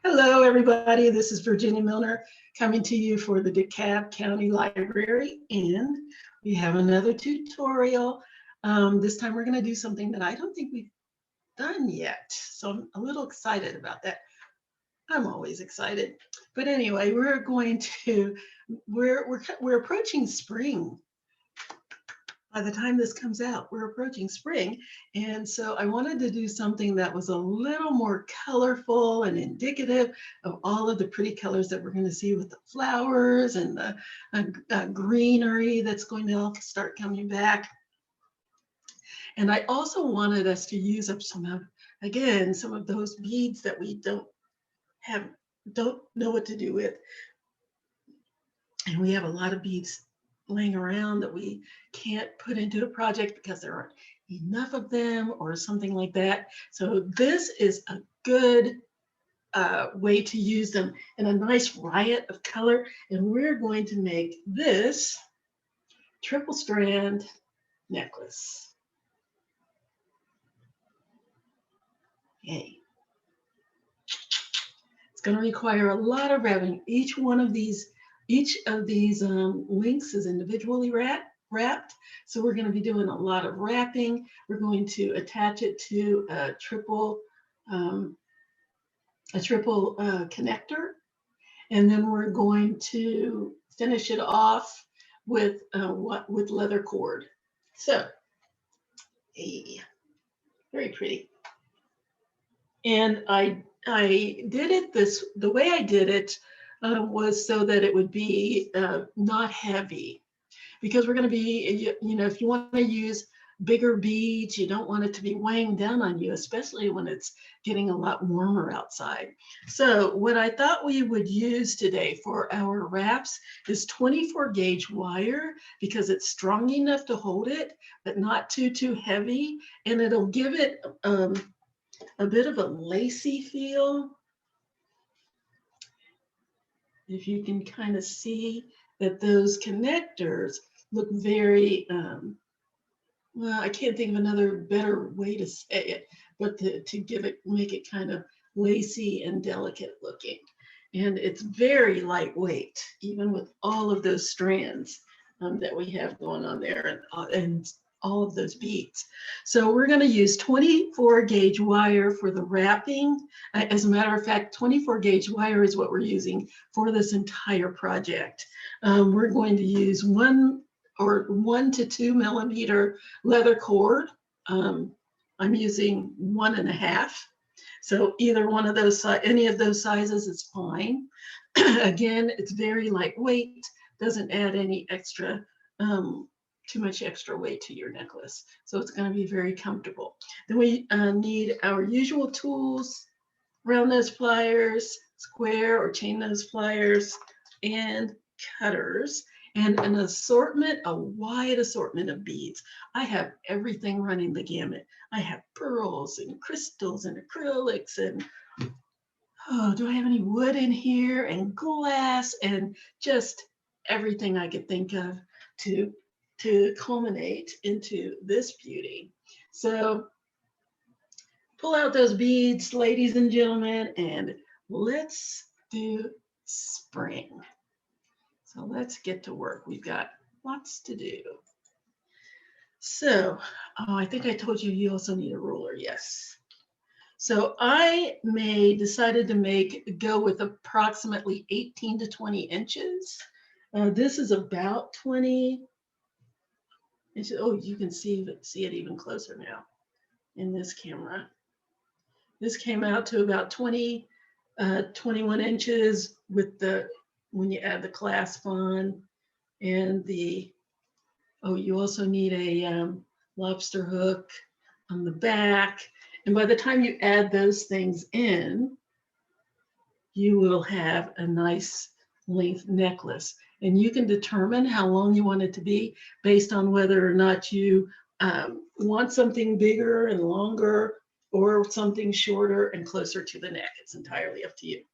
Hello, everybody. This is Virginia Milner coming to you for the DeKalb County Library, and we have another tutorial. This time we're going to do something that I don't think we've done yet, so I'm a little excited about that. I'm always excited, but anyway, we're approaching spring. By the time this comes out, we're approaching spring. And so I wanted to do something that was a little more colorful and indicative of all of the pretty colors that we're going to see with the flowers and the greenery that's going to start coming back. And I also wanted us to use up some of those beads that we don't know what to do with. And we have a lot of beads laying around that we can't put into a project because there aren't enough of them or something like that. So this is a good way to use them in a nice riot of color. And we're going to make this triple strand necklace. Yay. It's going to require a lot of wrapping. Each of these links is individually wrapped. So we're going to be doing a lot of wrapping. We're going to attach it to a triple connector. And then we're going to finish it off with leather cord. So, very pretty. And I did it the way I did it was so that it would be not heavy, because we're going to be, if you want to use bigger beads, you don't want it to be weighing down on you, especially when it's getting a lot warmer outside. So what I thought we would use today for our wraps is 24 gauge wire, because it's strong enough to hold it, but not too heavy. And it'll give it a bit of a lacy feel. If you can kind of see that those connectors look very, well, I can't think of another better way to say it, but to make it kind of lacy and delicate looking. And it's very lightweight, even with all of those strands that we have going on there and all of those beads. So we're going to use 24 gauge wire for the wrapping. As a matter of fact, 24 gauge wire is what we're using for this entire project. We're going to use 1 to 2 millimeter leather cord. I'm using 1.5. So either one of those, any of those sizes is fine. Again, it's very lightweight, doesn't add any extra too much extra weight to your necklace. So it's going to be very comfortable. Then we need our usual tools: round nose pliers, square or chain nose pliers, and cutters, and a wide assortment of beads. I have everything running the gamut. I have pearls and crystals and acrylics and, oh, do I have any wood in here, and glass, and just everything I could think of to culminate into this beauty. So pull out those beads, ladies and gentlemen, and let's do spring. So let's get to work. We've got lots to do. So, I think I told you you also need a ruler. Yes. So I decided to go with approximately 18 to 20 inches. This is about 20. Oh, you can see it even closer now in this camera. This came out to about 21 inches with when you add the clasp on, and you also need a lobster hook on the back. And by the time you add those things in, you will have a nice length necklace. And you can determine how long you want it to be based on whether or not you want something bigger and longer, or something shorter and closer to the neck. It's entirely up to you.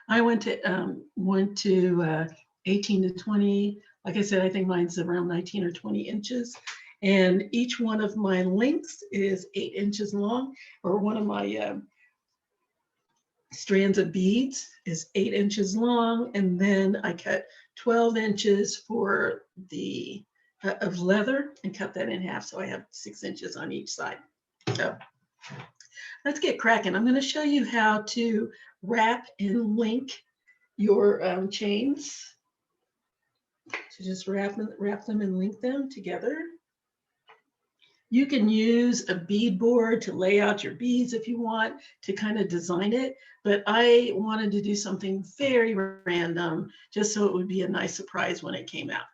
I went to 18 to 20. Like I said, I think mine's around 19 or 20 inches. And each one of my lengths is 8 inches long, or one of my strands of beads is 8 inches long, and then I cut 12 inches for the of leather and cut that in half, so I have 6 inches on each side. So let's get cracking. I'm going to show you how to wrap and link your chains. So just wrap them and link them together. You can use a bead board to lay out your beads if you want to kind of design it, but I wanted to do something very random just so it would be a nice surprise when it came out.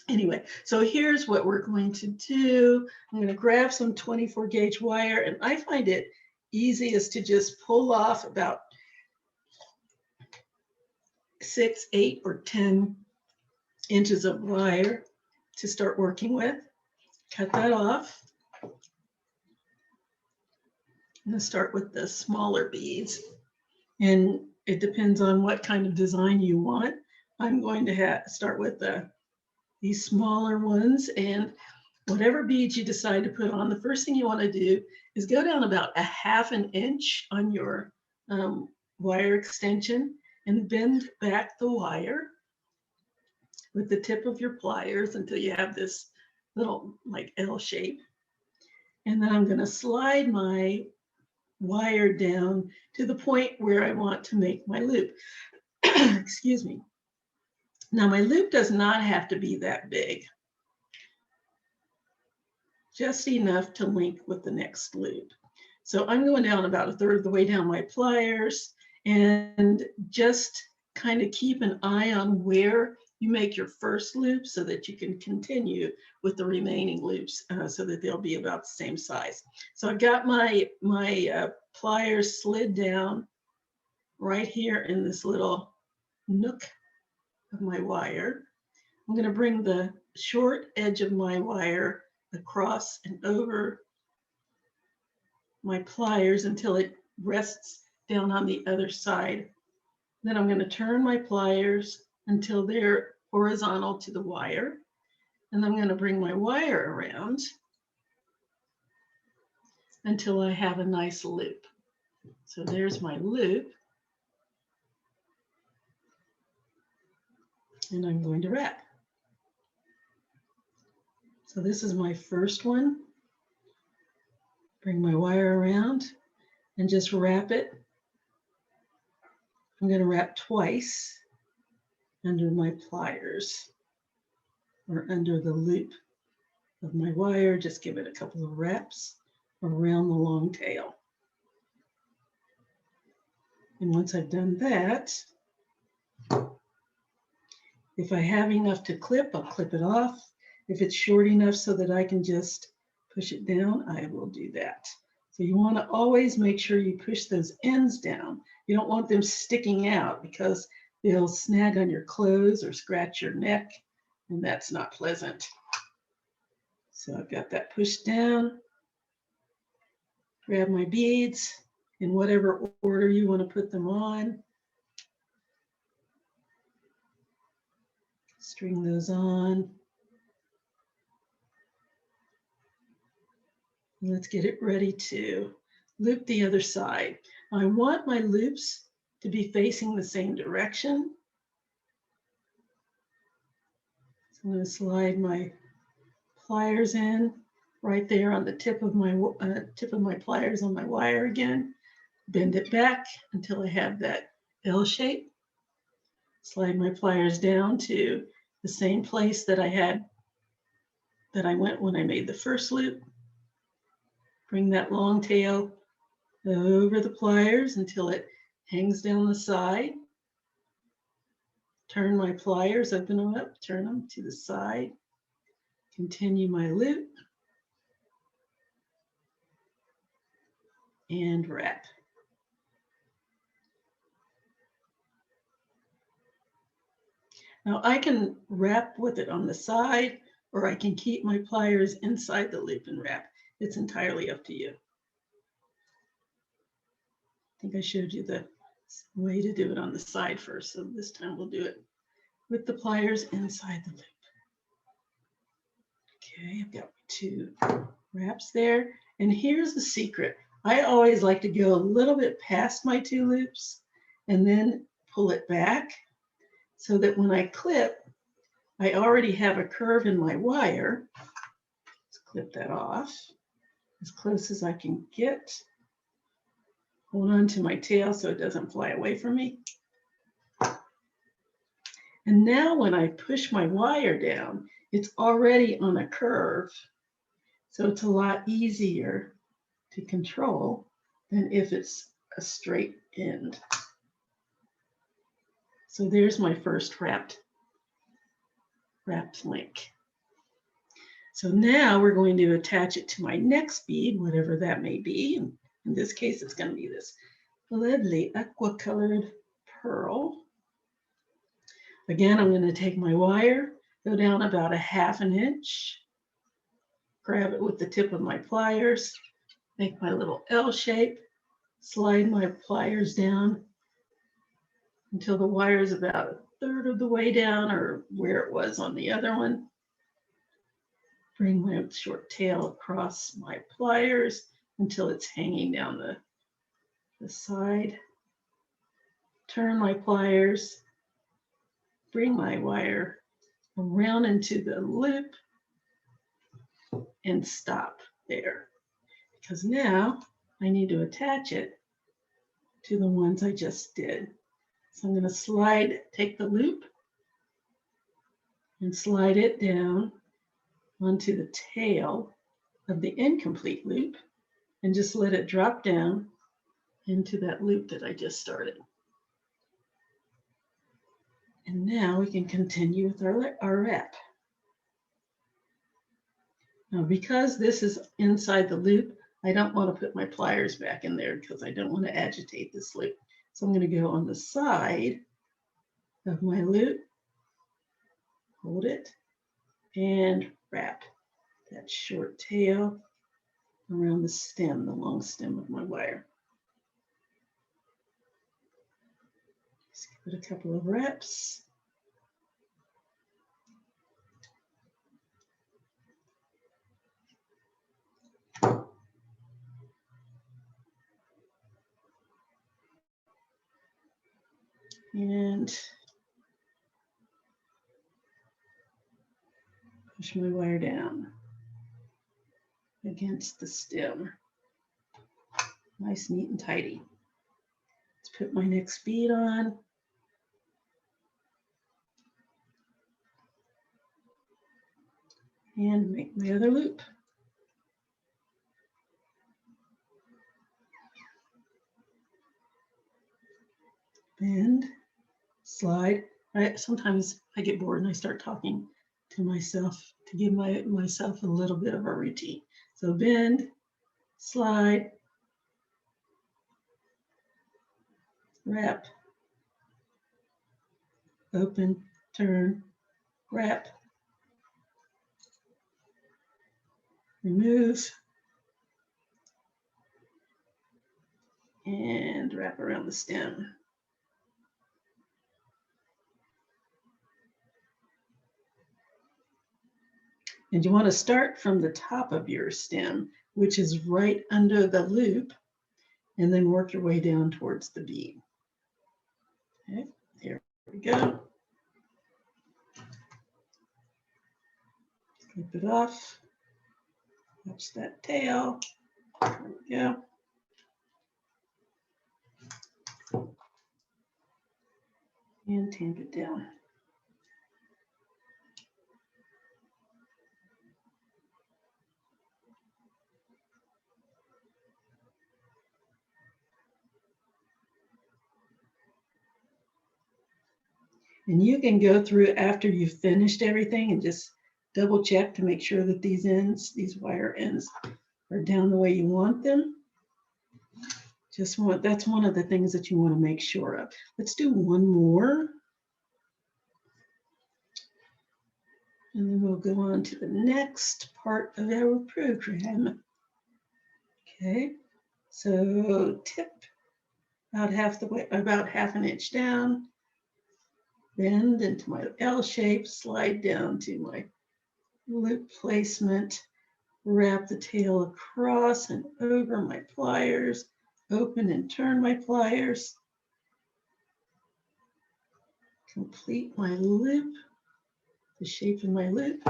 Anyway, so here's what we're going to do. I'm going to grab some 24 gauge wire, and I find it easiest to just pull off about 6, 8, or 10 inches of wire to start working with. Cut that off. I'm going to start with the smaller beads, and it depends on what kind of design you want. I'm going to start with these smaller ones, and whatever beads you decide to put on, the first thing you want to do is go down about 1/2 inch on your wire extension and bend back the wire with the tip of your pliers until you have this little like L shape. And then I'm going to slide my wire down to the point where I want to make my loop. Excuse me. Now my loop does not have to be that big, just enough to link with the next loop. So I'm going down about 1/3 of the way down my pliers, and just kind of keep an eye on where you make your first loop so that you can continue with the remaining loops so that they'll be about the same size. So I've got my pliers slid down right here in this little nook of my wire. I'm going to bring the short edge of my wire across and over my pliers until it rests down on the other side. Then I'm going to turn my pliers until they're horizontal to the wire. And I'm going to bring my wire around until I have a nice loop. So there's my loop. And I'm going to wrap. So this is my first one. Bring my wire around and just wrap it. I'm going to wrap twice under my pliers or under the loop of my wire. Just give it a couple of wraps around the long tail. And once I've done that, if I have enough to clip, I'll clip it off. If it's short enough so that I can just push it down, I will do that. So you want to always make sure you push those ends down. You don't want them sticking out because they'll snag on your clothes or scratch your neck, and that's not pleasant. So I've got that pushed down. Grab my beads in whatever order you want to put them on. String those on. Let's get it ready to loop the other side. I want my loops to be facing the same direction. So I'm going to slide my pliers in right there on the tip of my pliers on my wire again. Bend it back until I have that L shape. Slide my pliers down to the same place that I went when I made the first loop. Bring that long tail over the pliers until it hangs down the side. Turn my pliers, open them up, turn them to the side. Continue my loop. And wrap. Now I can wrap with it on the side, or I can keep my pliers inside the loop and wrap. It's entirely up to you. I think I showed you the way to do it on the side first, so this time we'll do it with the pliers inside the loop. Okay, I've got my 2 wraps there, and here's the secret. I always like to go a little bit past my 2 loops and then pull it back so that when I clip, I already have a curve in my wire. Let's clip that off as close as I can get. Hold on to my tail so it doesn't fly away from me. And now when I push my wire down, it's already on a curve. So it's a lot easier to control than if it's a straight end. So there's my first wrapped link. So now we're going to attach it to my next bead, whatever that may be. In this case, it's going to be this lovely aqua colored pearl. Again, I'm going to take my wire, go down about 1/2 inch, grab it with the tip of my pliers, make my little L shape, slide my pliers down until the wire is about 1/3 of the way down or where it was on the other one. Bring my short tail across my pliers until it's hanging down the side. Turn my pliers, bring my wire around into the loop and stop there. Because now I need to attach it to the ones I just did. So I'm going to take the loop and slide it down onto the tail of the incomplete loop and just let it drop down into that loop that I just started. And now we can continue with our wrap. Now, because this is inside the loop, I don't want to put my pliers back in there because I don't want to agitate this loop. So I'm going to go on the side of my loop, hold it, and wrap that short tail around the stem, the long stem of my wire. Just give it a couple of wraps. And push my wire down against the stem. Nice, neat, and tidy. Let's put my next bead on. And make my other loop. Bend, slide. Sometimes I get bored and I start talking to myself to give myself a little bit of a routine. So bend, slide, wrap, open, turn, wrap, remove, and wrap around the stem. And you want to start from the top of your stem, which is right under the loop, and then work your way down towards the bead. Okay, here we go. Clip it off. Watch that tail. There we go. And tamp it down. And you can go through after you've finished everything and just double check to make sure that these these wire ends are down the way you want them. That's one of the things that you want to make sure of. Let's do one more. And then we'll go on to the next part of our program. Okay, so tip about about 1/2 inch down, bend into my L shape, slide down to my loop placement, wrap the tail across and over my pliers, open and turn my pliers, complete my loop, the shape of my loop,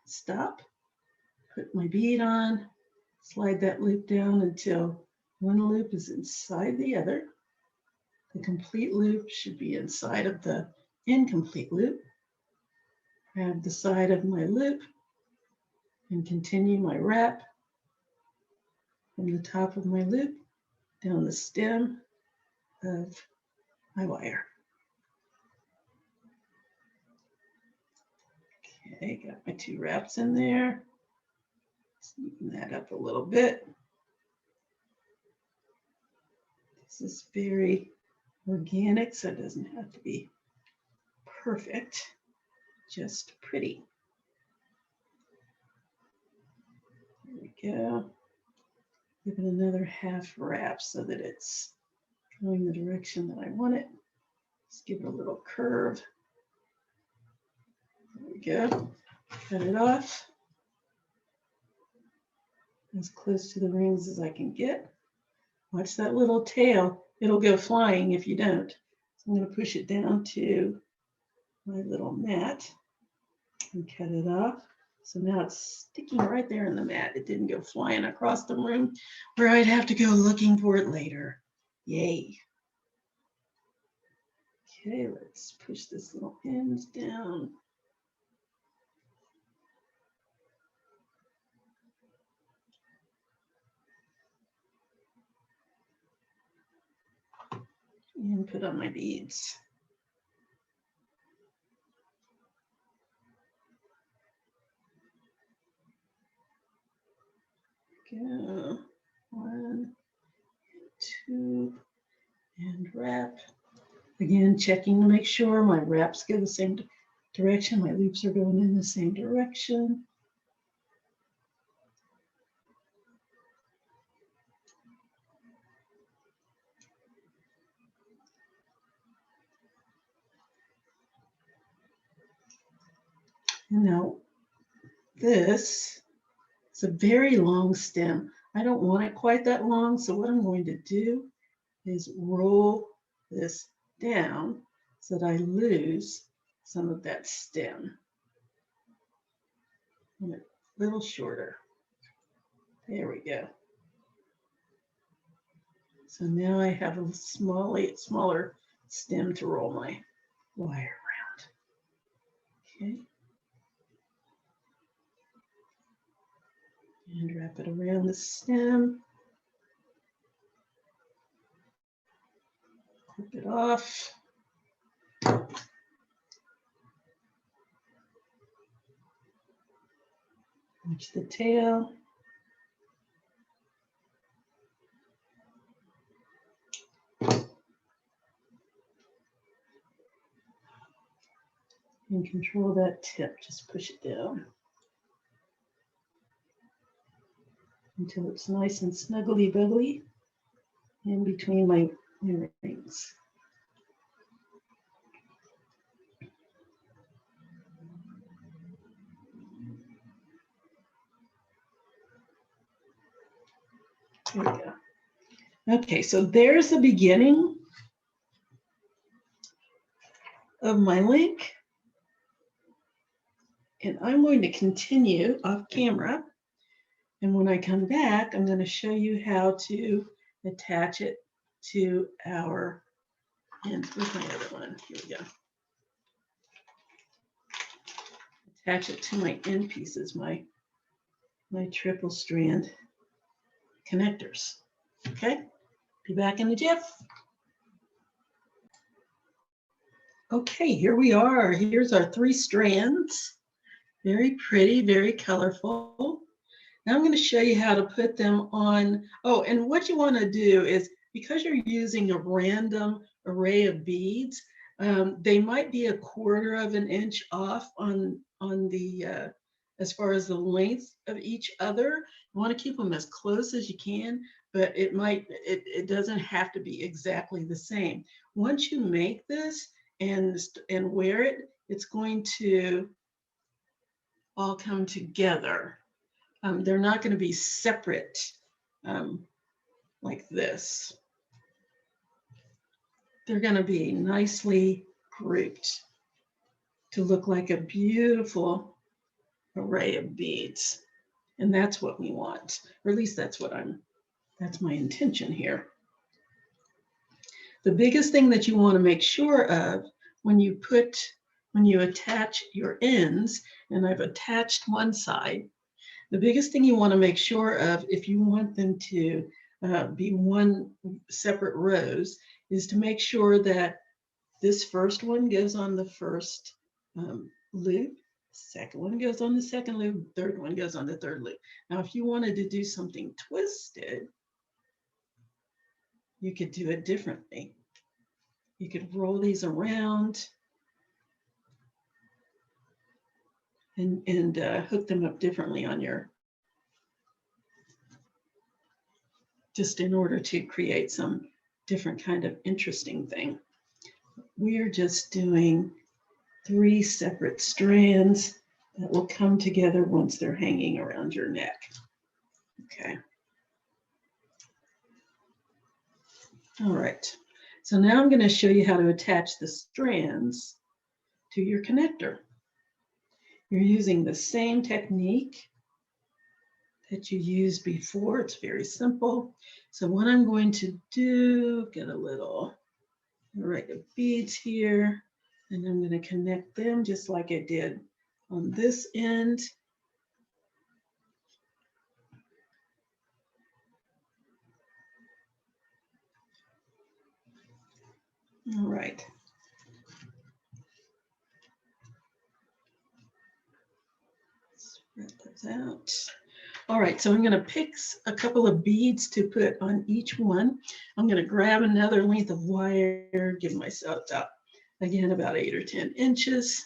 stop, put my bead on, slide that loop down until one loop is inside the other. The complete loop should be inside of the incomplete loop. Grab the side of my loop and continue my wrap from the top of my loop down the stem of my wire. Okay, got my 2 wraps in there. Sneaking that up a little bit. This is very organic, so it doesn't have to be perfect, just pretty. There we go. Give it another half wrap so that it's going the direction that I want it. Just give it a little curve. There we go. Cut it off as close to the rings as I can get. Watch that little tail. It'll go flying if you don't. So I'm going to push it down to my little mat and cut it off. So now it's sticking right there in the mat. It didn't go flying across the room where I'd have to go looking for it later. Yay. Okay, let's push this little end down. And put on my beads. Go 1, 2, and wrap. Again, checking to make sure my wraps go the same direction. My loops are going in the same direction. And now this is a very long stem. I don't want it quite that long, so what I'm going to do is roll this down so that I lose some of that stem. And a little shorter. There we go. So now I have a smaller stem to roll my wire around. Okay. And wrap it around the stem. Clip it off. Watch the tail. And control that tip, just push it down until it's nice and snuggly buggly in between my rings. There we go. Okay, so there's the beginning of my link. And I'm going to continue off camera. And when I come back, I'm going to show you how to attach it to our end. Where's my other one? Here we go. Attach it to my end pieces, my triple strand connectors. Okay, be back in a jiff. Okay, here we are. Here's our 3 strands. Very pretty, very colorful. Now I'm going to show you how to put them on. Oh, and what you want to do is, because you're using a random array of beads, they might be 1/4 of an inch off on the as far as the length of each other. You want to keep them as close as you can, but it doesn't have to be exactly the same. Once you make this and wear it, it's going to all come together. They're not going to be separate like this. They're going to be nicely grouped to look like a beautiful array of beads. And that's what we want, or at least that's my intention here. The biggest thing that you want to make sure of when you attach your ends, and I've attached one side, the biggest thing you want to make sure of if you want them to be one separate rows is to make sure that this first one goes on the first loop, second one goes on the second loop, third one goes on the third loop. Now, if you wanted to do something twisted, you could do it differently. You could roll these around and hook them up differently on your, just in order to create some different kind of interesting thing. We are just doing 3 separate strands that will come together once they're hanging around your neck. Okay. All right. So now I'm going to show you how to attach the strands to your connector. You're using the same technique that you used before. It's very simple. So what I'm going to do, get a little array of beads here, and I'm going to connect them just like I did on this end. All right. Spread those out. All right, so I'm going to pick a couple of beads to put on each one. I'm going to grab another length of wire, give myself about 8 or 10 inches.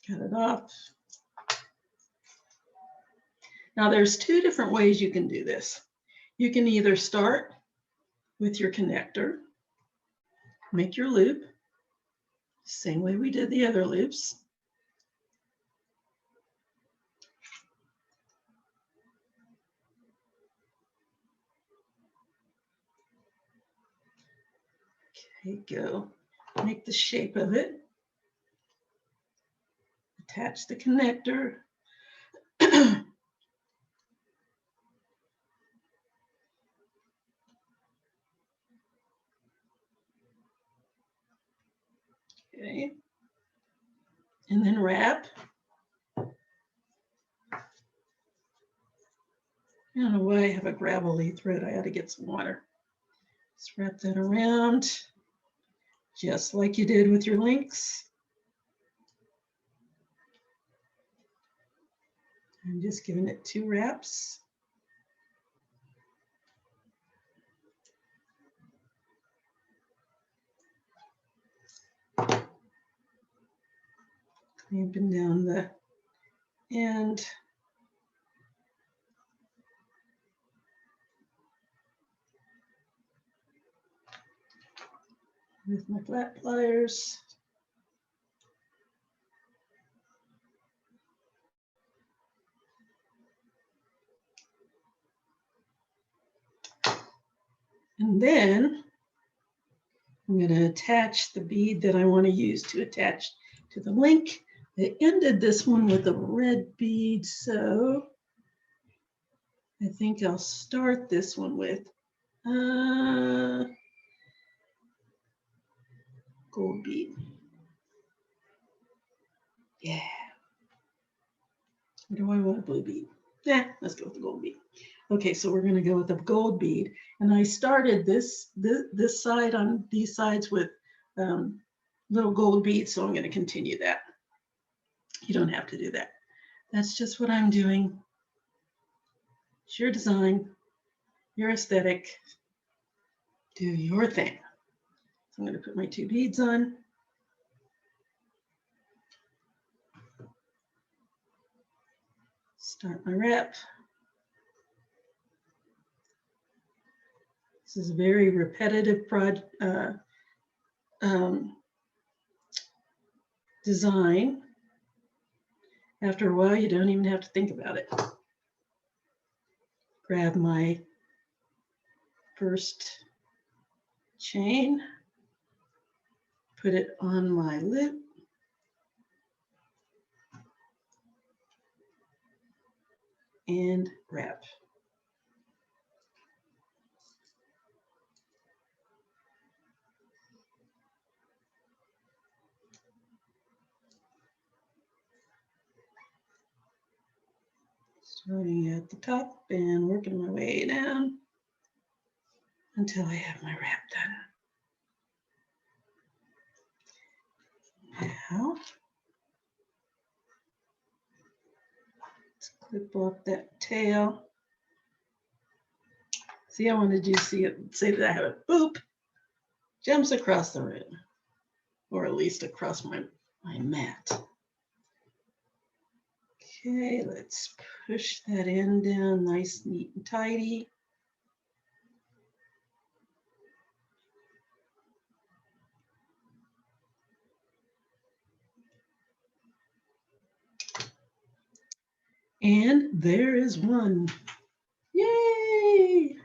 Cut it off. Now there's 2 different ways you can do this. You can either start with your connector, make your loop, same way we did the other loops. Okay, go. Make the shape of it. Attach the connector. Okay. And then wrap. I don't know why I have a gravelly thread. I ought to get some water. Just wrap that around, just like you did with your links. I'm just giving it 2 wraps. Clamping down the end. With my flat pliers. And then I'm going to attach the bead that I want to use to attach to the link. I ended this one with a red bead, so I think I'll start this one with gold bead. Yeah. Or do I want a blue bead? Yeah, let's go with the gold bead. Okay, so we're going to go with the gold bead, and I started this side on these sides with little gold beads, so I'm going to continue that. You don't have to do that. That's just what I'm doing. It's your design, your aesthetic. Do your thing. So I'm going to put my 2 beads on. Start my wrap. This is a very repetitive design. After a while, you don't even have to think about it. Grab my first chain, put it on my loop, and wrap. Starting at the top and working my way down until I have my wrap done. Now, let's clip off that tail. See, I wanted you to see it, say that I have it, boop, jumps across the room, or at least across my mat. Okay, let's push that end down nice, neat, and tidy. And there is one. Yay!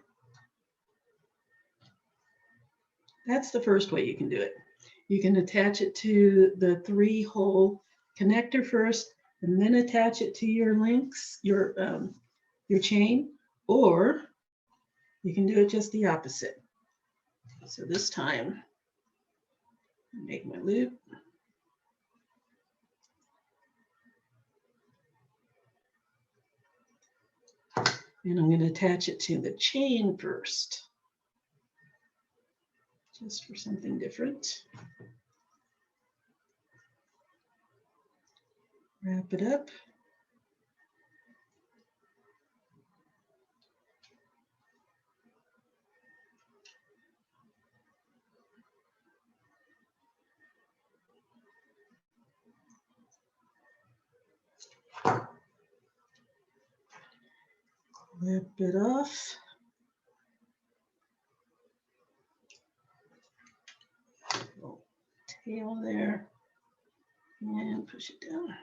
That's the first way you can do it. You can attach it to the 3-hole connector first, and then attach it to your links, your chain, or you can do it just the opposite. So this time, make my loop. And I'm going to attach it to the chain first, just for something different. Wrap it up. Clip it off. Little tail there, and push it down.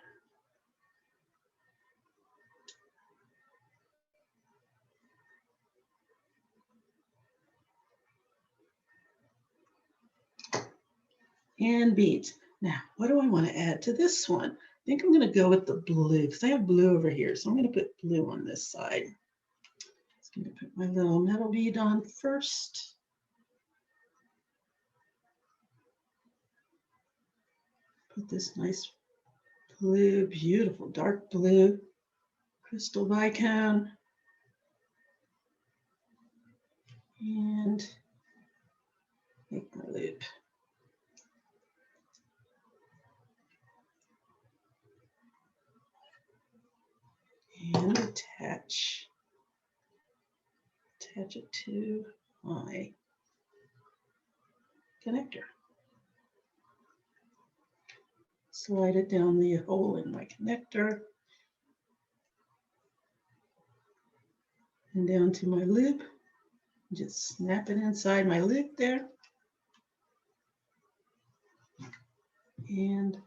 And beads. Now, what do I want to add to this one? I think I'm going to go with the blue because I have blue over here. So I'm going to put blue on this side. I'm going to put my little metal bead on first. Put this nice blue, beautiful dark blue crystal bicone. And make my loop. And attach it to my connector. Slide it down the hole in my connector and down to my loop. Just snap it inside my loop there and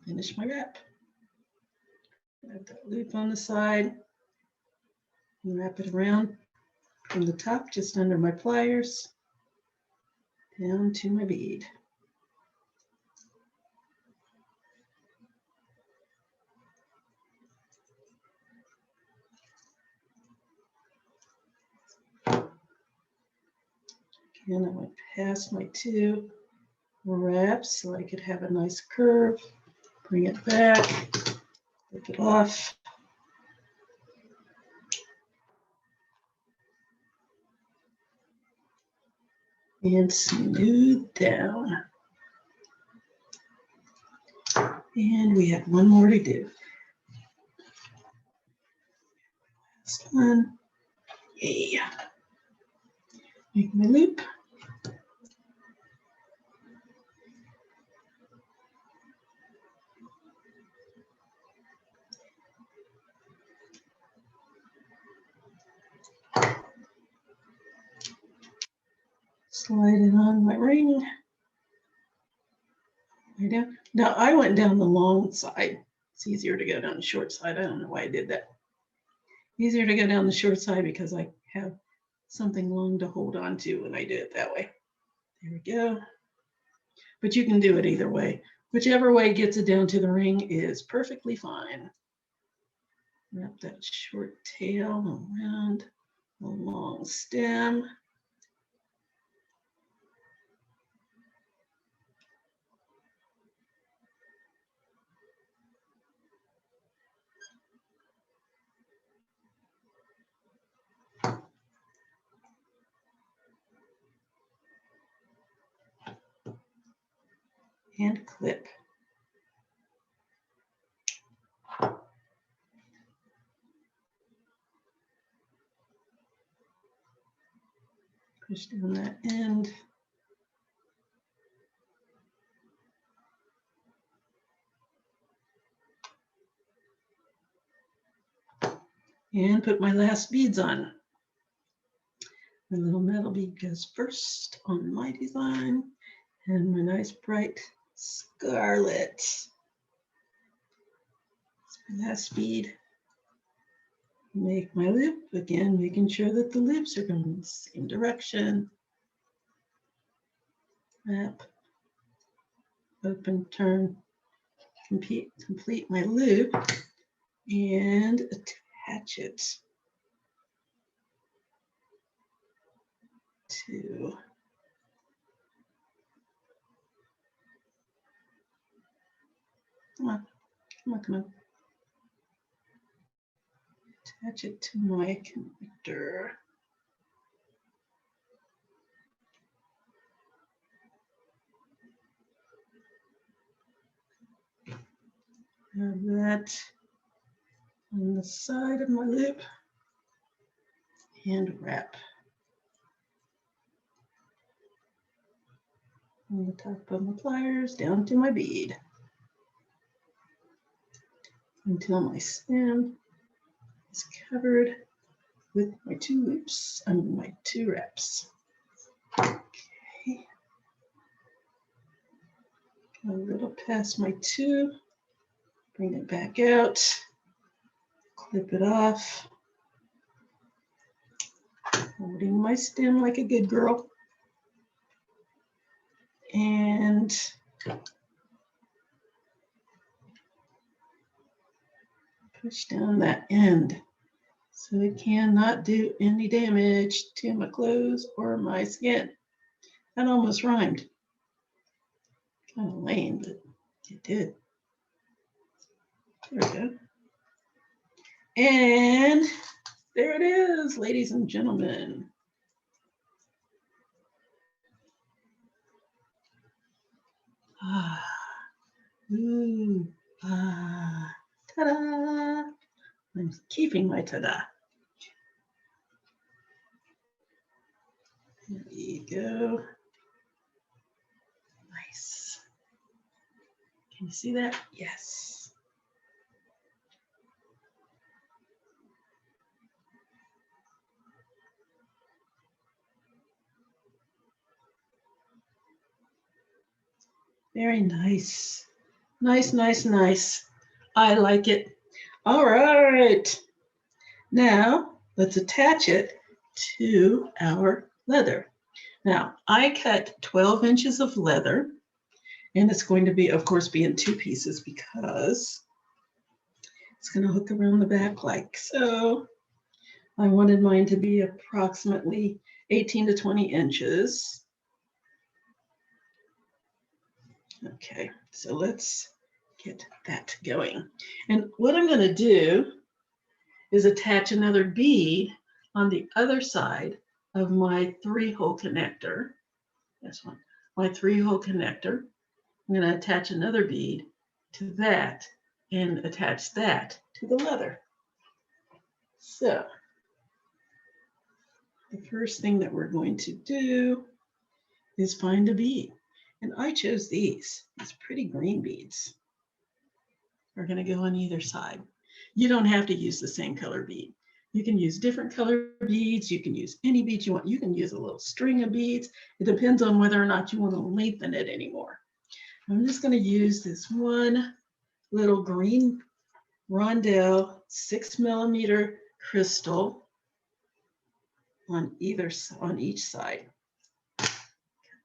finish my wrap. Have that loop on the side and wrap it around from the top just under my pliers down to my bead. Again, I went past my 2 wraps so I could have a nice curve. Bring it back, flip it off. And smooth down. And we have one more to do. Last one. Yay. Make my loop. Slide it on my ring. Now I went down the long side It's easier to go down the short side. I don't know why I did that. Easier to go down the short side because I have something long to hold on to when I do it that way. There we go. But you can do it either way. Whichever way gets it down to the ring is perfectly fine. Wrap that short tail around the long stem. And clip. Push down that end. And put my last beads on. My little metal bead goes first on my design, and my nice bright scarlet. That's my last bead. Make my loop, again, making sure that the loops are going in the same direction. Wrap, open, turn, complete my loop, and attach it to come on. Attach it to my connector. Have that on the side of my loop and wrap on the top of my pliers down to my bead until my stem is covered with my two loops and my two wraps. Okay. Go a little past my two, bring it back out, clip it off, holding my stem like a good girl, and push down that end so it cannot do any damage to my clothes or my skin. That almost rhymed. Kind of lame, but it did. There we go. And there it is, ladies and gentlemen. Ooh, ta-da! I'm keeping my ta-da. There you go. Nice. Can you see that? Yes. Very nice. Nice, nice, nice. I like it. All right. Now, let's attach it to our leather. Now, I cut 12 inches of leather, and it's going to be, of course, be in two pieces because it's going to hook around the back like so. I wanted mine to be approximately 18 to 20 inches. Okay, so let's get that going. And what I'm going to do is attach another bead on the other side of my 3-hole connector. This one, my 3-hole connector. I'm going to attach another bead to that and attach that to the leather. So the first thing that we're going to do is find a bead. And I chose these pretty green beads. Are going to go on either side. You don't have to use the same color bead. You can use different color beads. You can use any beads you want. You can use a little string of beads. It depends on whether or not you want to lengthen it anymore. I'm just going to use this one little green rondelle 6mm crystal on each side.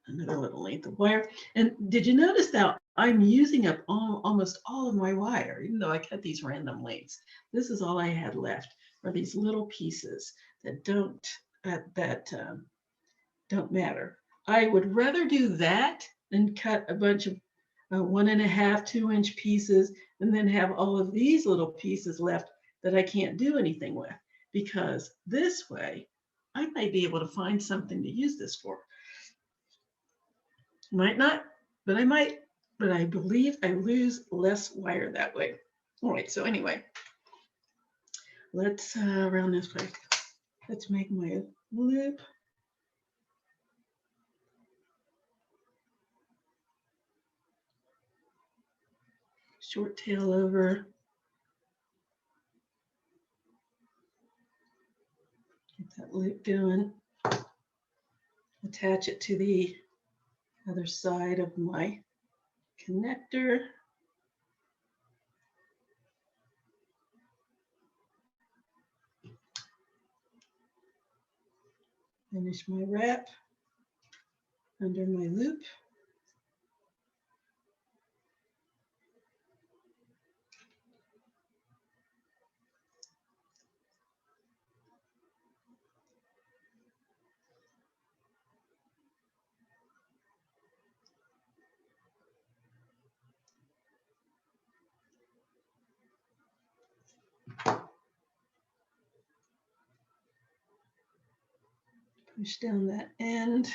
Another little length of wire. And did you notice that I'm using up almost all of my wire, even though I cut these random lengths? This is all I had left are these little pieces that don't matter. I would rather do that than cut a bunch of 1.5, 2-inch pieces and then have all of these little pieces left that I can't do anything with, because this way I might be able to find something to use this for. Might not, but I might, but I believe I lose less wire that way. All right, so anyway, let's round this way. Let's make my loop. Short tail over. Get that loop going. Attach it to the other side of my connector. Finish my wrap under my loop. Push down that end.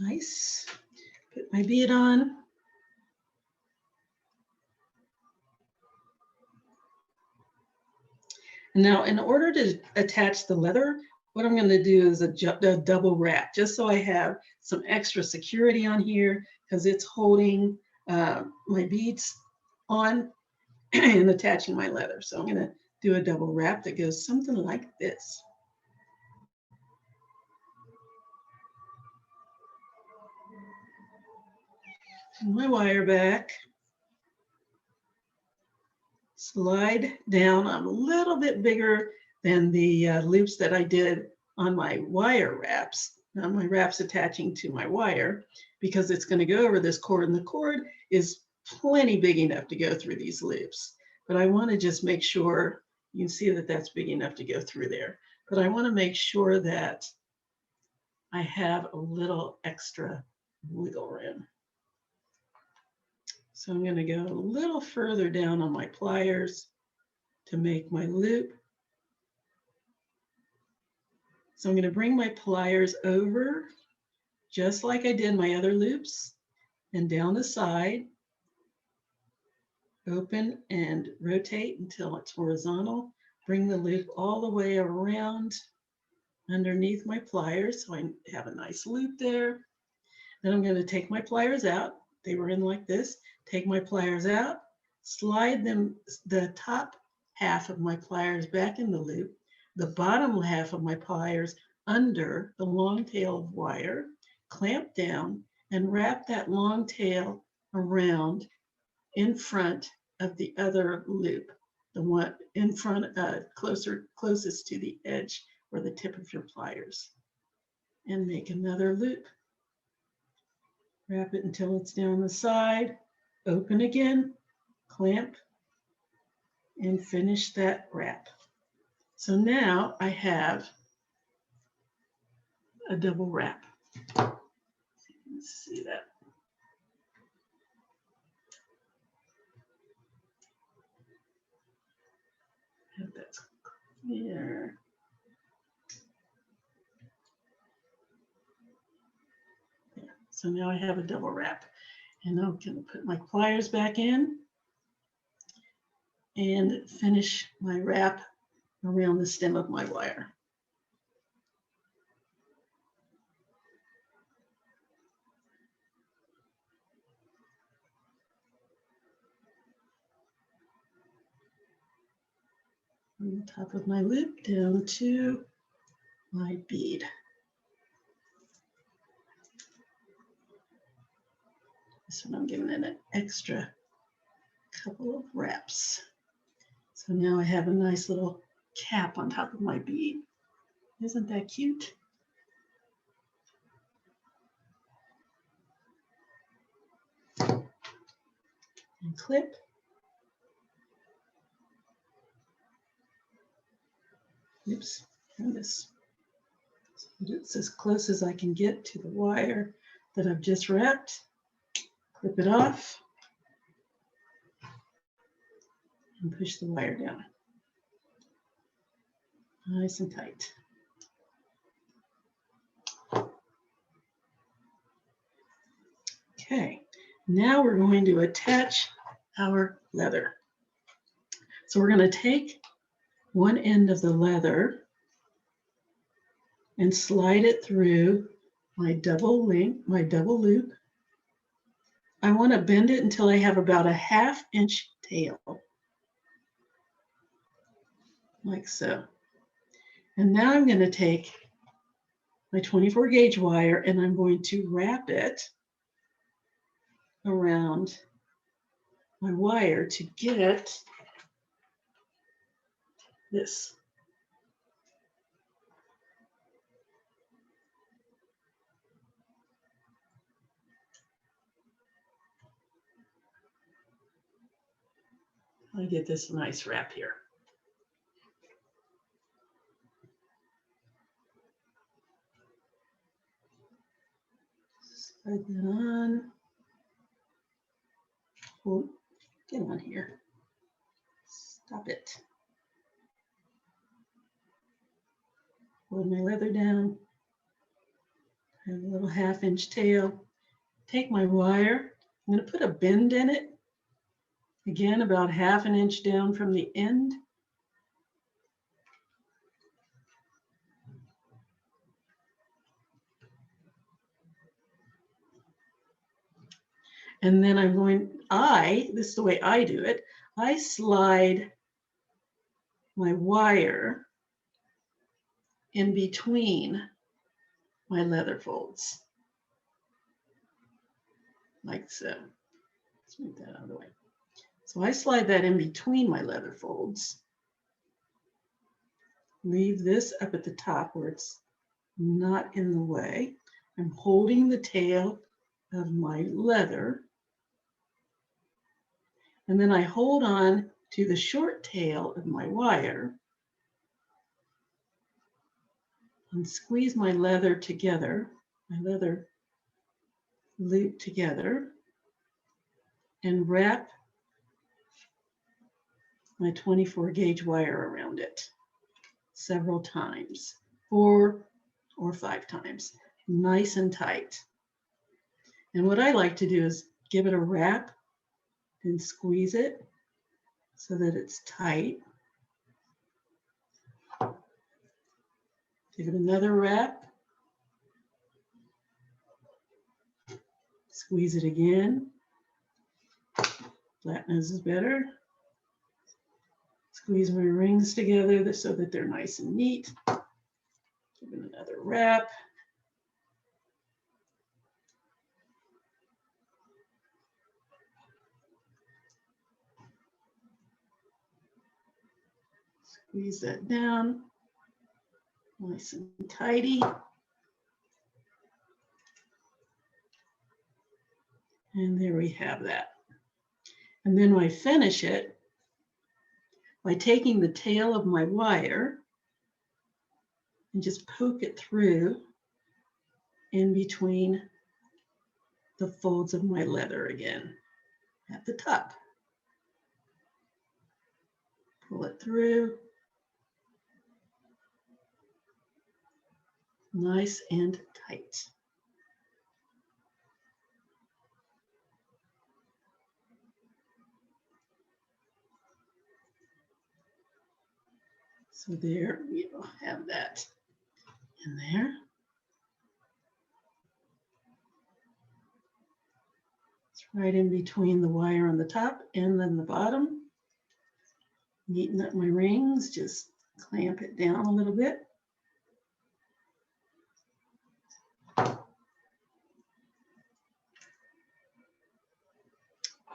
Nice. Put my bead on. Now, in order to attach the leather, what I'm going to do is a double wrap, just so I have some extra security on here, because it's holding my beads on and attaching my leather. So I'm going to do a double wrap that goes something like this. Put my wire back. Slide down. I'm a little bit bigger than the loops that I did on my wire wraps. Now my wrap's attaching to my wire because it's going to go over this cord, and the cord is plenty big enough to go through these loops. But I want to just make sure you can see that that's big enough to go through there. But I want to make sure that I have a little extra wiggle room. So I'm going to go a little further down on my pliers to make my loop. So I'm going to bring my pliers over just like I did my other loops, and down the side, open and rotate until it's horizontal. Bring the loop all the way around underneath my pliers so I have a nice loop there. Then I'm going to take my pliers out. They were in like this. Take my pliers out, slide them, the top half of my pliers back in the loop, the bottom half of my pliers under the long tail of wire, clamp down, and wrap that long tail around in front of the other loop, the one in front, closest to the edge or the tip of your pliers, and make another loop. Wrap it until it's down the side, open again, clamp, and finish that wrap. So now I have a double wrap. Let's see that. Have that clear. Yeah. So now I have a double wrap, and I'm going to put my pliers back in and finish my wrap around the stem of my wire. From the top of my loop down to my bead. This one I'm giving it an extra couple of wraps. So now I have a nice little cap on top of my bead. Isn't that cute? And clip. Oops, turn this. So it's as close as I can get to the wire that I've just wrapped. Clip it off and push the wire down. Nice and tight. Okay, now we're going to attach our leather. So we're going to take one end of the leather and slide it through my double loop. I want to bend it until I have about a 1/2 inch tail, like so. And now I'm going to take my 24 gauge wire and I'm going to wrap it around my wire to get this. I get this nice wrap here. Slide that on. Oh, get on here. Stop it. Hold my leather down. I have a little 1/2 inch tail. Take my wire. I'm going to put a bend in it. Again, about 1/2 inch down from the end. And then I'm going, this is the way I do it. I slide my wire in between my leather folds, like so. Let's move that out of the way. So I slide that in between my leather folds. Leave this up at the top where it's not in the way. I'm holding the tail of my leather. And then I hold on to the short tail of my wire and squeeze my leather together, my leather loop together, and wrap my 24 gauge wire around it several times, 4 or 5 times, nice and tight. And what I like to do is give it a wrap and squeeze it so that it's tight. Give it another wrap. Squeeze it again. Flat nose is better. Squeeze my rings together so that they're nice and neat. Give it another wrap. Squeeze that down, nice and tidy. And there we have that. And then I finish it by taking the tail of my wire and just poke it through in between the folds of my leather again at the top. Pull it through. Nice and tight. So there we'll have that in there. It's right in between the wire on the top and then the bottom. Neaten up my rings, just clamp it down a little bit.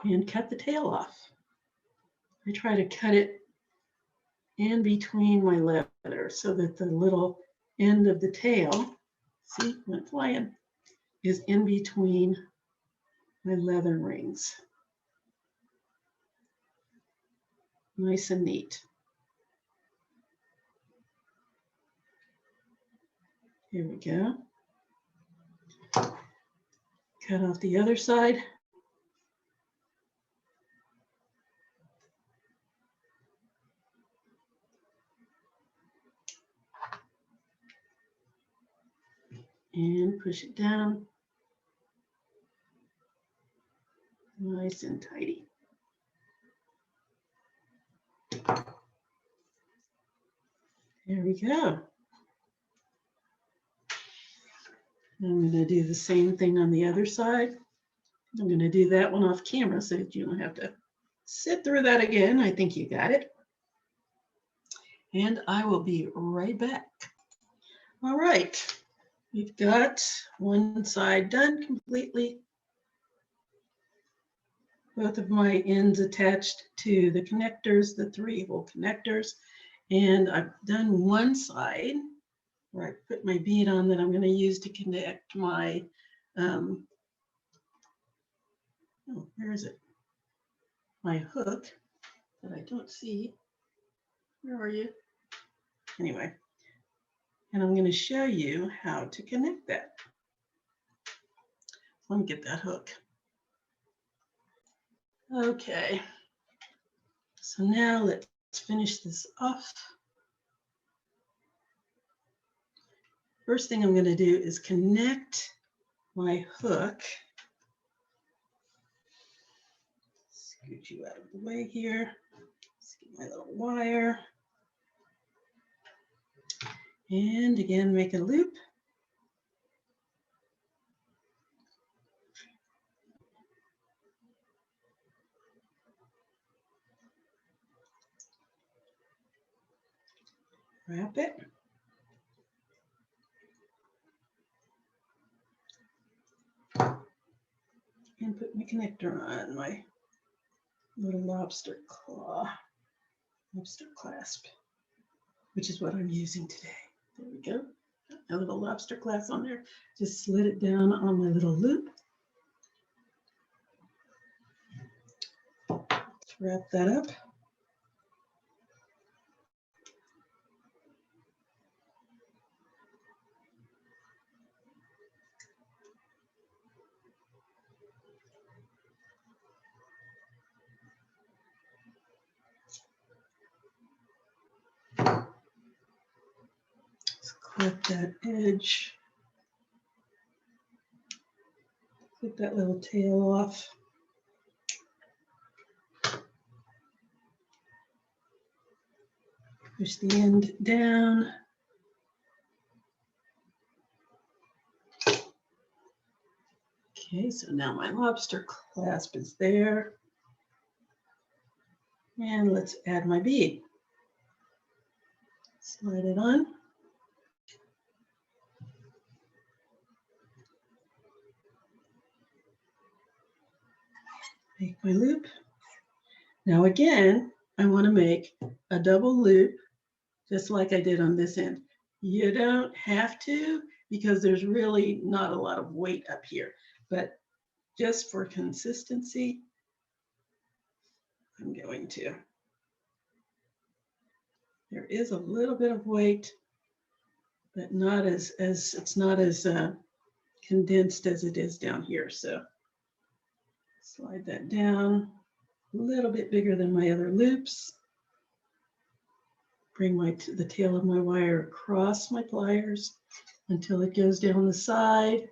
And cut the tail off. I try to cut it in between my leather so that the little end of the tail, see, went flying, is in between my leather rings. Nice and neat. Here we go. Cut off the other side. And push it down. Nice and tidy. There we go. I'm going to do the same thing on the other side. I'm going to do that one off camera so that you don't have to sit through that again. I think you got it. And I will be right back. All right. We've got one side done completely. Both of my ends attached to the connectors, the 3-hole connectors. And I've done one side where I put my bead on that I'm going to use to connect my, oh, where is it? My hook that I don't see. Where are you? Anyway, and I'm going to show you how to connect that. Let me get that hook. Okay, so now let's finish this off. First thing I'm going to do is connect my hook. Scoot you out of the way here. Let's get my little wire. And again, make a loop. Wrap it. And put my connector on my little lobster claw, lobster clasp, which is what I'm using today. There we go. A little lobster clasp on there. Just slid it down on my little loop. Let's wrap that up. Clip that edge, clip that little tail off. Push the end down. Okay, so now my lobster clasp is there. And let's add my bead. Slide it on. Make my loop. Now again, I want to make a double loop just like I did on this end. You don't have to because there's really not a lot of weight up here, but just for consistency, I'm going to. There is a little bit of weight, but not as it's not as condensed as it is down here. So slide that down a little bit bigger than my other loops. Bring the tail of my wire across my pliers until it goes down the side.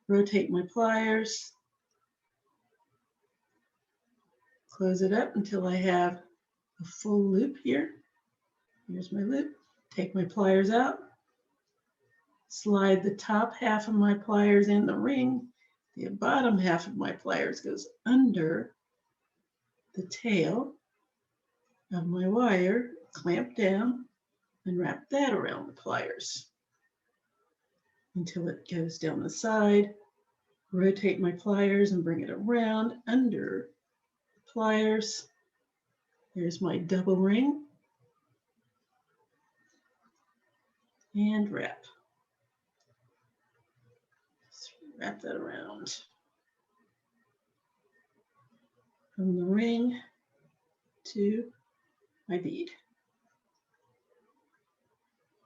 Rotate my pliers. Close it up until I have a full loop here. Here's my loop. Take my pliers out. Slide the top half of my pliers in the ring. The bottom half of my pliers goes under the tail of my wire, clamp down, and wrap that around the pliers until it goes down the side. Rotate my pliers and bring it around under the pliers. There's my double ring. And wrap. Just wrap that around. From the ring to my bead.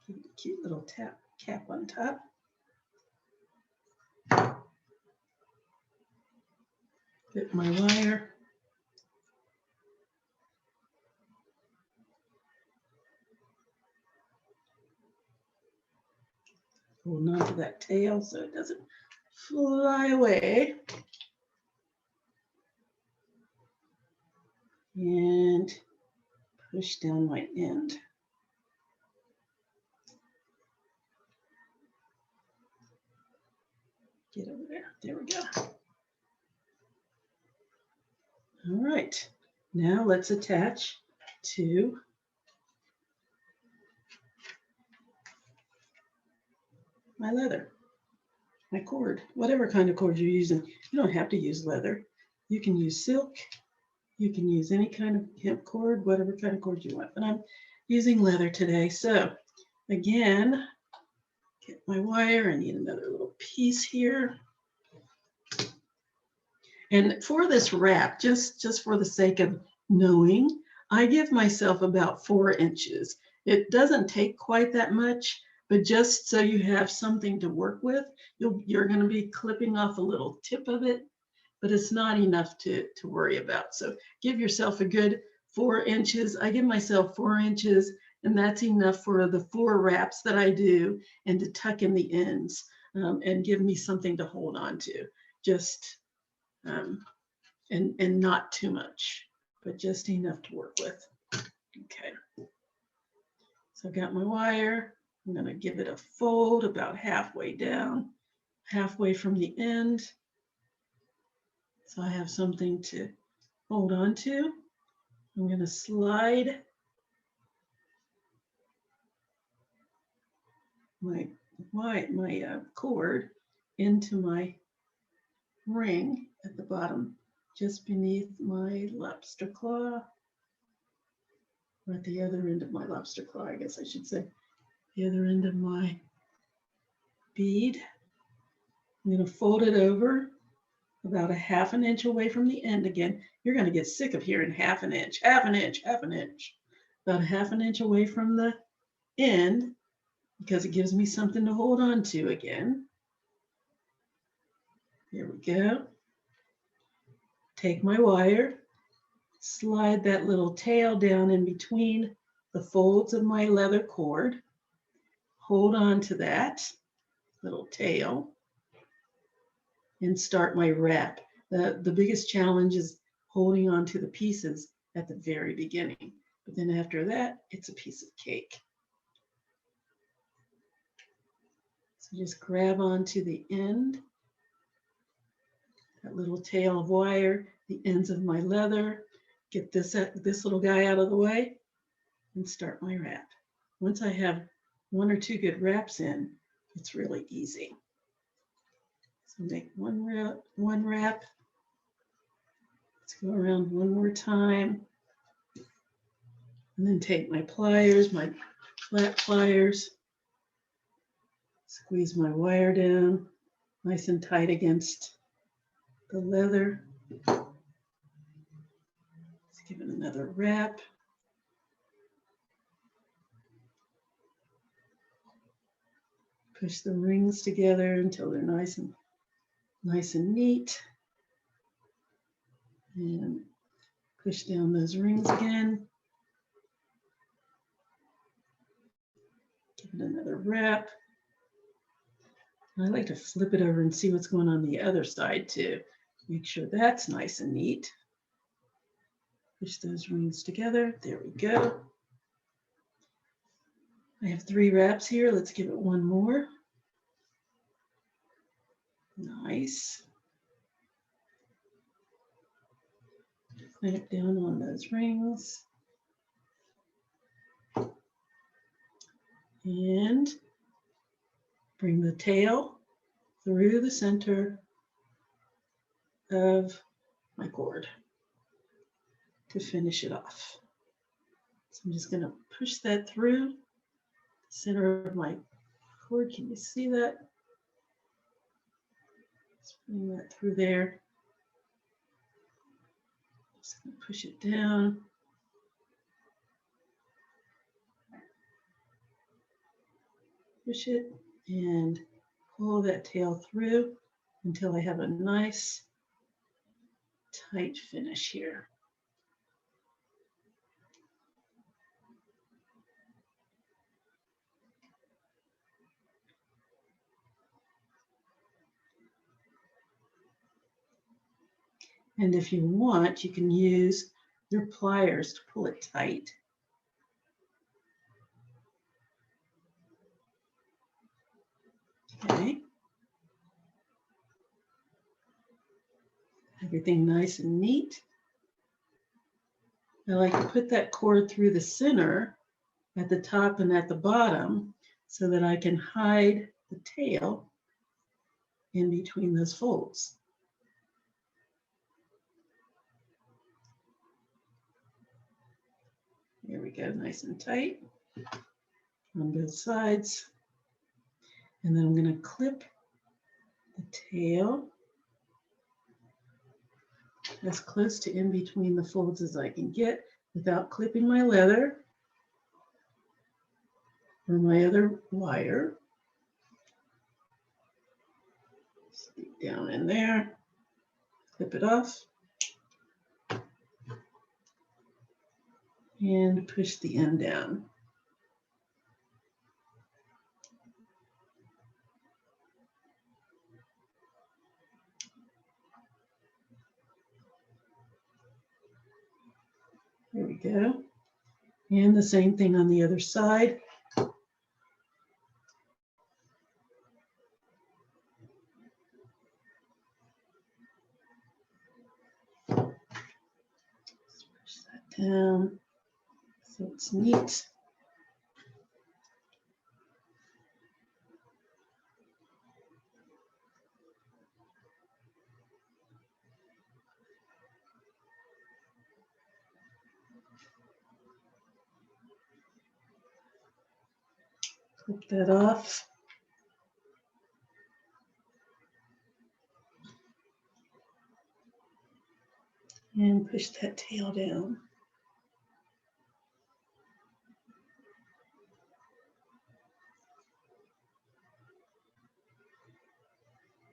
Give it a cute little cap on top. Fit my wire. Holding on to that tail so it doesn't fly away. And push down my end. Get over there. There we go. All right. Now let's attach to my leather, my cord, whatever kind of cord you're using. You don't have to use leather. You can use silk. You can use any kind of hemp cord, whatever kind of cord you want. But I'm using leather today. So again, get my wire. I need another little piece here. And for this wrap, just for the sake of knowing, I give myself about 4 inches. It doesn't take quite that much, but just so you have something to work with, you're going to be clipping off a little tip of it, but it's not enough to worry about. So give yourself a good 4 inches. I give myself 4 inches, and that's enough for the 4 wraps that I do and to tuck in the ends and give me something to hold on to. Just and not too much, but just enough to work with. Okay. So I've got my wire. I'm going to give it a fold about halfway down, halfway from the end. So I have something to hold on to. I'm going to slide my cord into my ring at the bottom, just beneath my lobster claw, or at the other end of my lobster claw, I guess I should say, the other end of my bead. I'm going to fold it over about a ½ inch away from the end again. You're going to get sick of hearing ½ inch, ½ inch, ½ inch. About a ½ inch away from the end, because it gives me something to hold on to again. Here we go. Take my wire, slide that little tail down in between the folds of my leather cord. Hold on to that little tail and start my wrap. The biggest challenge is holding on to the pieces at the very beginning. But then after that, it's a piece of cake. So just grab onto the end, that little tail of wire, the ends of my leather, get this little guy out of the way, and start my wrap. Once I have 1 or 2 good wraps in, it's really easy. So make one wrap. Let's go around one more time. And then take my pliers, my flat pliers, squeeze my wire down nice and tight against the leather. Let's give it another wrap. Push the rings together until they're nice and neat. And push down those rings again. Give it another wrap. I like to flip it over and see what's going on the other side too. Make sure that's nice and neat. Push those rings together. There we go. I have 3 wraps here. Let's give it one more. Nice. Clamp down on those rings. And bring the tail through the center of my cord to finish it off. So I'm just going to push that through the center of my cord. Can you see that? Just bring that through there. Just going to push it down. Push it and pull that tail through until I have a nice tight finish here. And if you want, you can use your pliers to pull it tight. Okay. Everything nice and neat. I like to put that cord through the center at the top and at the bottom so that I can hide the tail in between those folds. There we go, nice and tight on both sides. And then I'm going to clip the tail as close to in between the folds as I can get without clipping my leather or my other wire. Stick down in there, clip it off, and push the end down. There we go. And the same thing on the other side. Push that down so it's neat. Clip that off. And push that tail down.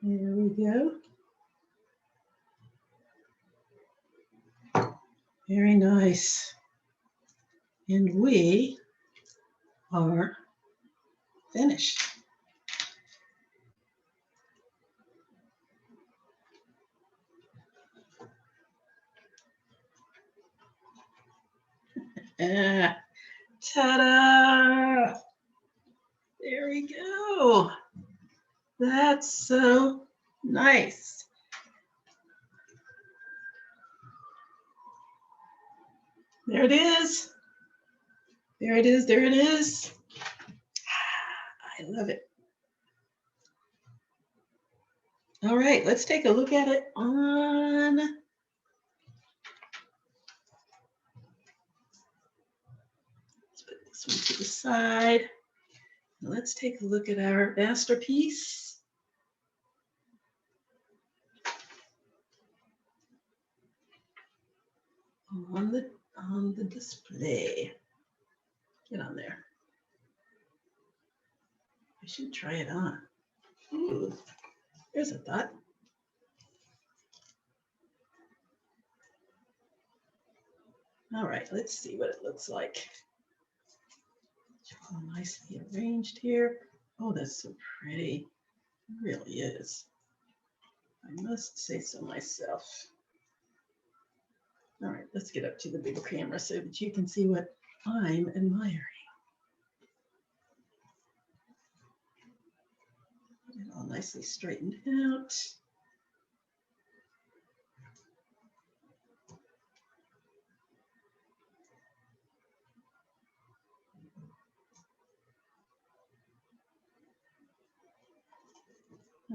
There we go. Very nice. And we are finished. Ta-da! There we go. That's so nice. There it is. There it is. There it is. I love it. All right, let's take a look at it on. Let's put this one to the side. Let's take a look at our masterpiece. On the display. Get on there. I should try it on. Ooh, there's a thought. All right, let's see what it looks like. It's all nicely arranged here. Oh, that's so pretty. It really is. I must say so myself. All right, let's get up to the big camera so that you can see what I'm admiring. nicely straightened out.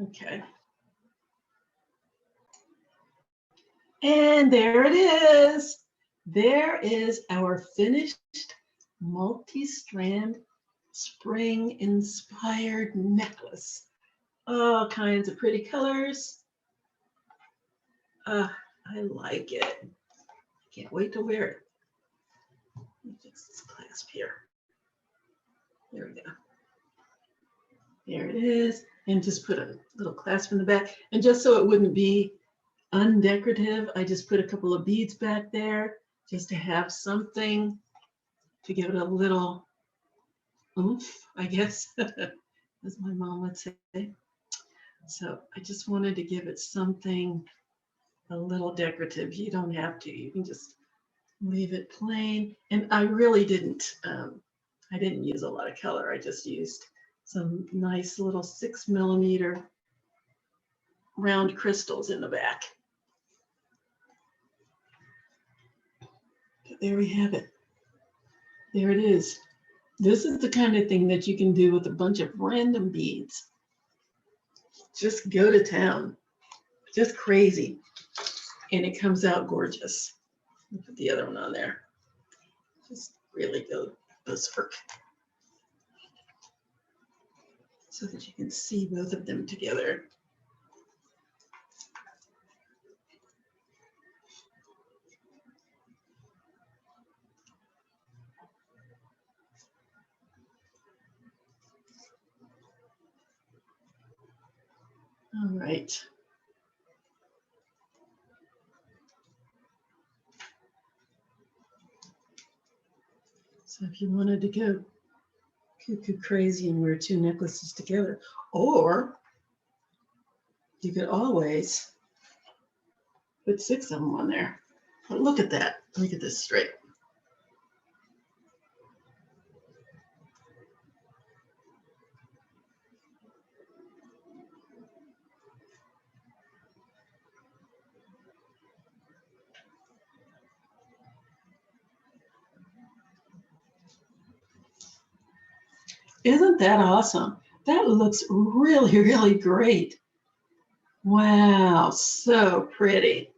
Okay. And there it is. There is our finished multi-strand spring-inspired necklace. All kinds of pretty colors. I like it. Can't wait to wear it. Let me fix this clasp here. There we go. There it is. And just put a little clasp in the back. And just so it wouldn't be undecorative, I just put a couple of beads back there just to have something to give it a little oomph, I guess, as my mom would say. So I just wanted to give it something a little decorative. You don't have to. You can just leave it plain. And I really didn't, I didn't use a lot of color. I just used some nice little 6mm round crystals in the back. But there we have it. There it is. This is the kind of thing that you can do with a bunch of random beads. Just go to town. Just crazy. And it comes out gorgeous. Put the other one on there. Just really go berserk. So that you can see both of them together. All right. So if you wanted to go cuckoo crazy and wear 2 necklaces together, or you could always put 6 of them on there. But look at that. Let me get this straight. Isn't that awesome? That looks really, really great. Wow, so pretty.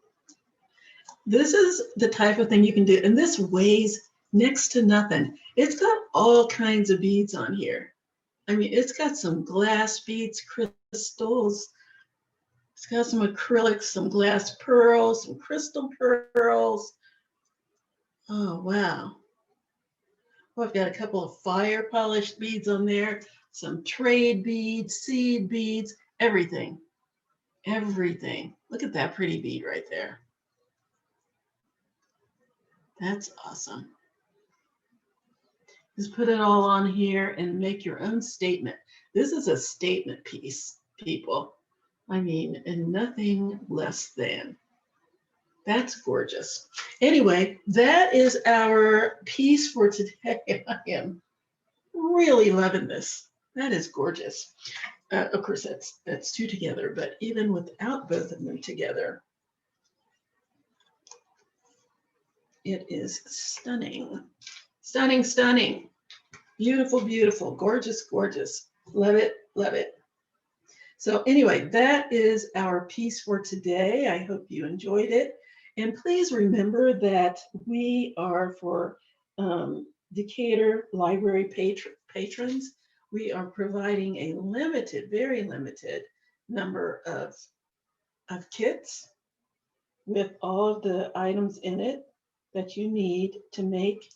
This is the type of thing you can do, and this weighs next to nothing. It's got all kinds of beads on here. I mean, it's got some glass beads, crystals. It's got some acrylics, some glass pearls, some crystal pearls. Oh, wow. Well, I've got a couple of fire polished beads on there, some trade beads, seed beads, everything. Everything. Look at that pretty bead right there. That's awesome. Just put it all on here and make your own statement. This is a statement piece, people. I mean, and nothing less than. That's gorgeous. Anyway, that is our piece for today. I am really loving this. That is gorgeous. Of course, that's 2 together, but even without both of them together, it is stunning. Stunning, stunning. Beautiful, beautiful. Gorgeous, gorgeous. Love it, love it. So anyway, that is our piece for today. I hope you enjoyed it. And please remember that we are for Decatur Library patrons. We are providing a limited, very limited number of kits with all of the items in it that you need to make,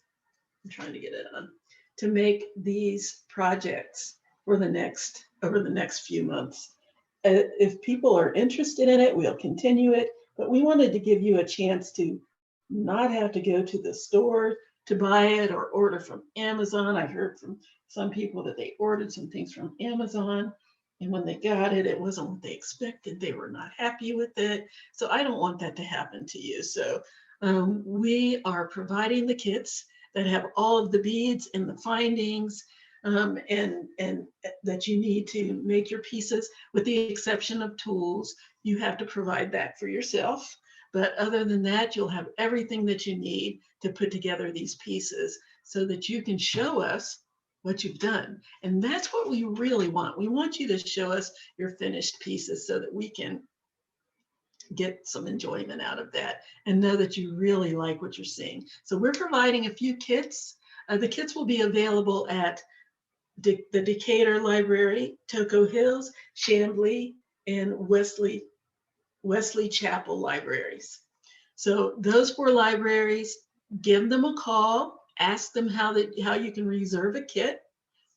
I'm trying to get it on, to make these projects for over the next few months. If people are interested in it, we'll continue it, but we wanted to give you a chance to not have to go to the store to buy it or order from Amazon. I heard from some people that they ordered some things from Amazon, and when they got it, it wasn't what they expected. They were not happy with it. So I don't want that to happen to you. So we are providing the kits that have all of the beads and the findings and that you need to make your pieces, with the exception of tools. You have to provide that for yourself. But other than that, you'll have everything that you need to put together these pieces so that you can show us what you've done. And that's what we really want. We want you to show us your finished pieces so that we can get some enjoyment out of that and know that you really like what you're seeing. So we're providing a few kits. The kits will be available at the Decatur Library, Toco Hills, Chamblee, and Wesley Chapel libraries. So those 4 libraries, give them a call, ask them how you can reserve a kit.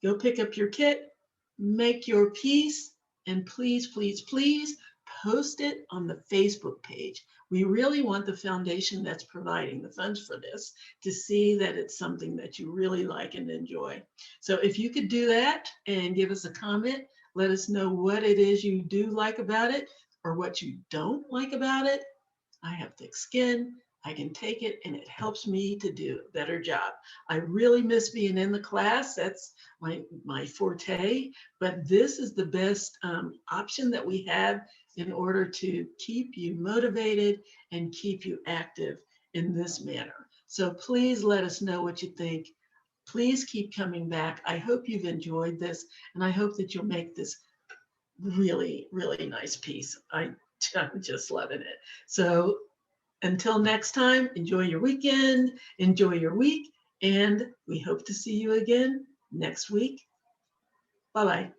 Go pick up your kit, make your piece, and please, please, please post it on the Facebook page. We really want the foundation that's providing the funds for this to see that it's something that you really like and enjoy. So if you could do that and give us a comment, let us know what it is you do like about it or what you don't like about it. I have thick skin. I can take it, and it helps me to do a better job. I really miss being in the class. That's my forte, but this is the best option that we have in order to keep you motivated and keep you active in this manner. So please let us know what you think. Please keep coming back. I hope you've enjoyed this, and I hope that you'll make this really, really nice piece. I'm just loving it. So until next time, enjoy your weekend, enjoy your week, and we hope to see you again next week. Bye-bye.